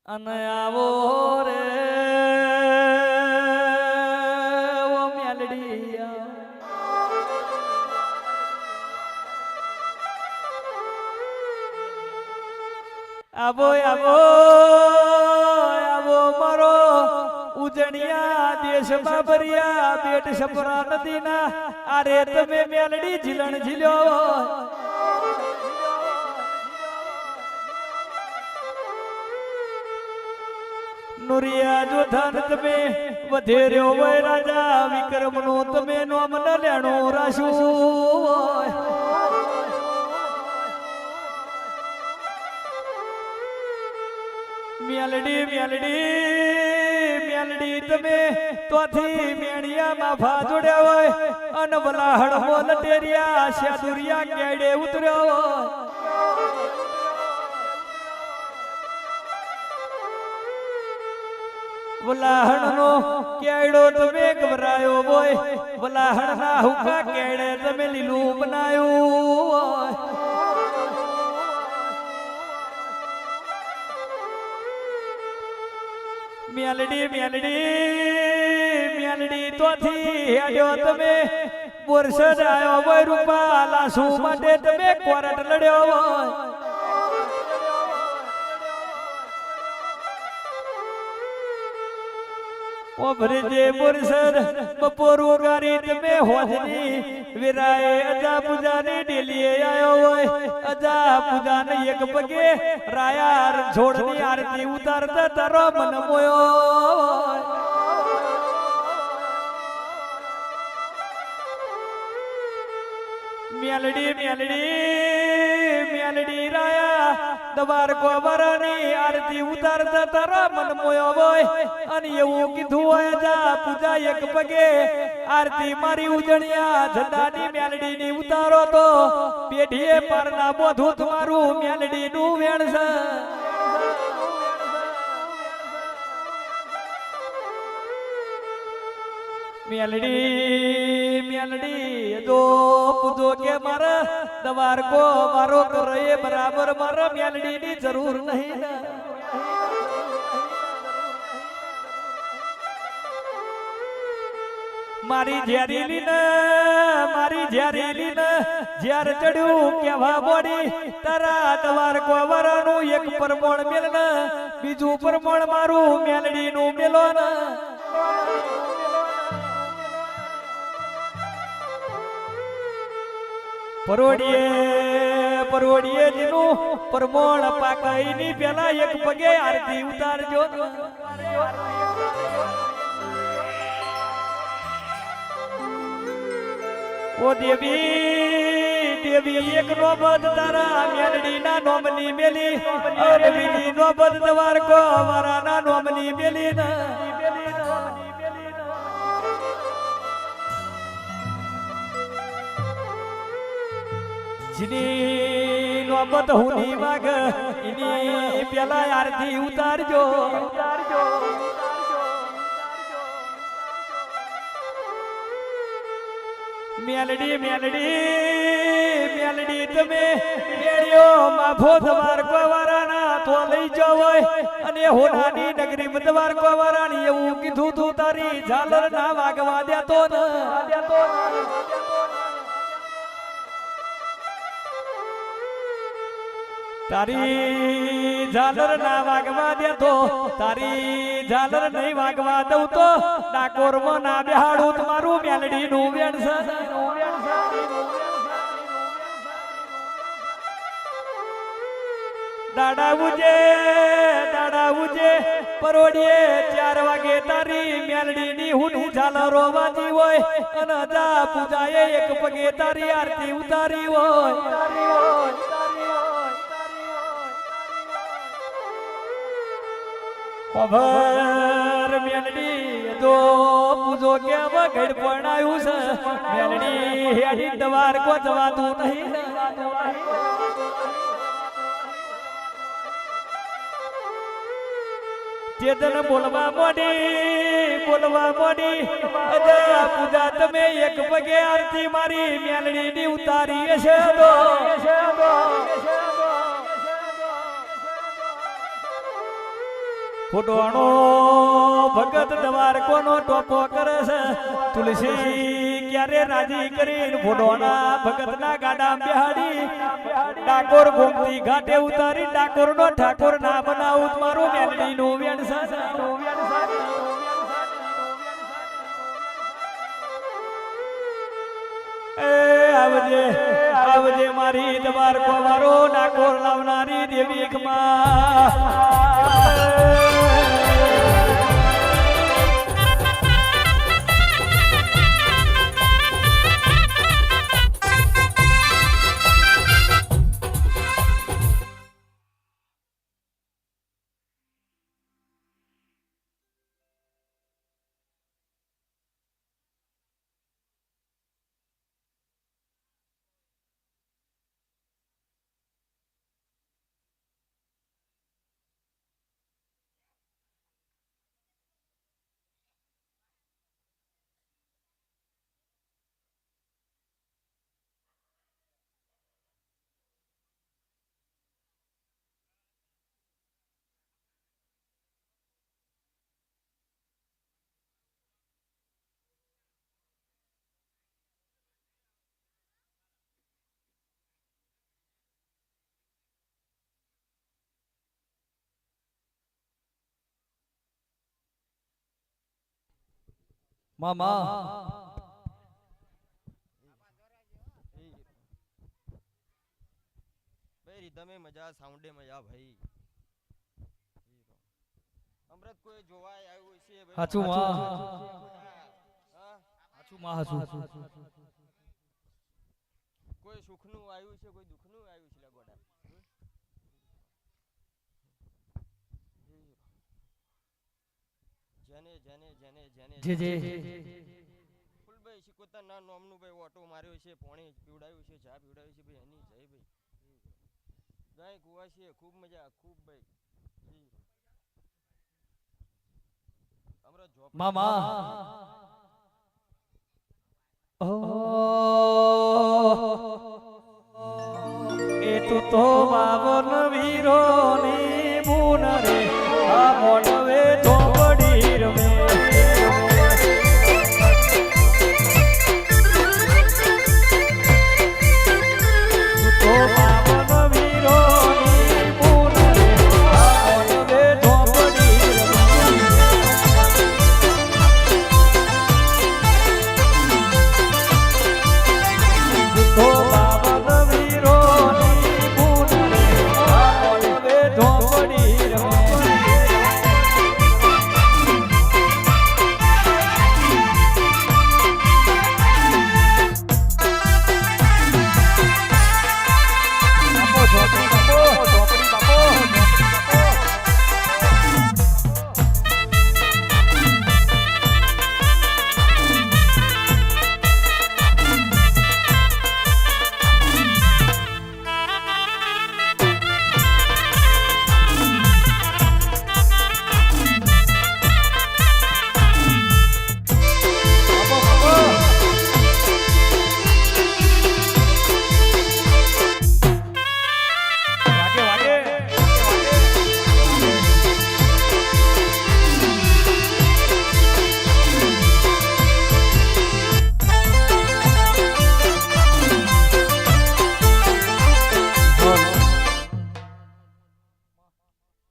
અને આવો રે ઓ મેલડી આવો આવો આવો મારો ઉજણિયા દેશ બાબરિયા બેટ સપરા નદીના આ રે તમે મેલડી ઝીલણ ઝીલ્યો નુરિયા જો ધન તમે વધેર્યો હોય રાજા વિક્રમ નો તમે નોમ ન લેણું રાશું મેલડી મેલડી મેલડી તમે તોથી મેણિયામાં ભા જોડ્યા હોય અને વલાહડ મોલ ટેરિયા શેદુરિયા કેડે ઉતર્યો હોય વલાહણ નો કેડો તમે ગભરાયો હોય વલાહણ ના હુકા કેડે તમે લીલું બનાયું હોય મેલડી મેલડી મેલડી તોથી હેડ્યો તમે બોરસદ આવ્યો હોય રૂપા લાસુ માટે તમે કોરટ લડ્યો હોય ઓ ભરજે બોરસદ બપોર ઉગારી તમે હોજની વિરાય અજા પૂજાની ડેલીએ આવ્યો હોય અજા પૂજાને એક પગે રાયાર છોડની આરતી ઉતારતા તારો મન મોયો મેલડી મેલડી મેલડી રાયા દવાર ગોબરાની આરતી ઉતારતા તારા મન મોયો હોય અને એવું કીધું હોય જા પૂજા એક પગે આરતી મારી ઉજણિયા ઝંડાની મેલડી ની ઉતારો તો પેઢીએ પારના બોધું તમારું મેલડી નું વેણ છે મેલડી મેલડી જો પૂજો કે મારા દવાર કો મારો કરે બરાબર મારા મેલડી ની જરૂર નહીં મારી ઝેરીલી ને ઝેર ચડ્યું કેવા બોડી તારા દવાર કો વરાનું એક પરમોણ મેલ ને બીજું પરમોણ મારું મેલડી નું મેલો ને પરોડીએ જીનું પરમોણ પાકાઈ ની પેલા એક પગે આરતી ઉતારજો ઓ દેવી દેવી એક નોબત તારા મેલડી ના નોમની મેલી અને બીજી નોબત દવાર કો મારા ના નોમની મેલી ના જીની નોબત હુની માગ ઇની પેલા આરતી ઉતારજો મેલડી મેલડી મેલડી તમે મેળ્યો માફો દવાર કોવારાના તો લઈ જાવ અને હોનાની નગરી દવાર કોવારાની એવું કીધું તું તારી ઝાલર ના વાગવા દેતો ન તારી ઝાલર ના વાગવા દેતો તારી ઝાલર નહીં વાગવા દઉં તો ડાકોર માં ના બેહાડું તમારું મેલડી નું વેણ છે દાડા ઉજે પરોડીએ 4 વાગે તારી મેલડી ની હુની ઝાલરો વાજી હોય અને જા પૂજાએ એક પગે તારી આરતી ઉતારી હોય ખબર મેલડી જો પૂજો કે વગડ પણ આવ્યું છે મેલડી હેડી દવાર કો જવાતું નહીં ચેતન બોલવા મોડી અજા પૂજા તમે એક પગે આરતી મારી મેલડી ની ઉતારી છે ફોટોનો ભગત દ્વારકોનો ટોપો કરે છે તુલસી ક્યારે રાજી કરીને ફોટોના ભગતના ગાડા બેહાડી ડાકોર ગોમતી ઘાટે ઉતારી ડાકોરનો ઠાકોર ના બનાવું મારો મેલડીનો આવજે આવજે મારી દ્વારકો મારો ડાકોર લાવનારી દેવી મામા રીધમે મજા સાઉન્ડે મજા ભાઈ અમૃત કોઈ જોવા આવ્યું છે ભાઈ હાચું માં હાચું માં હાચું કોઈ સુખનું આવ્યું છે કોઈ દુખનું આવ્યું છે ગોડા જેને જેને જેને જેને જે જે ફૂલભાઈ શિકોતર ના નોમનું ભાઈ ઓટો માર્યો છે પોણી પીવડાવ્યું છે ચા પીવડાવ્યું છે ભાઈ એની જય ભાઈ ગાય કુવા છે ખૂબ મજા ખૂબ ભાઈ મામા એ તું તો બાવન વીરો ની બુન રે આ મોડવે ધોબડી રમે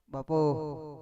બાપો